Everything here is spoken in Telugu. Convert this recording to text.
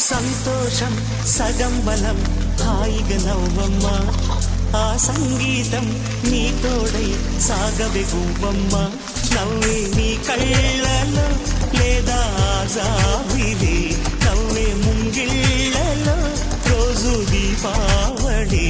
సంతోషం సగం బలం హాయిగా నవ్వమ్మా ఆ సంగీతం నీ తోడై సాగవే గువ్వమ్మ నవ్వే నీ కళ్ళలో లేదా జాబిలి నవ్వే ముంగిళ్ళలో రోజు దీపావళి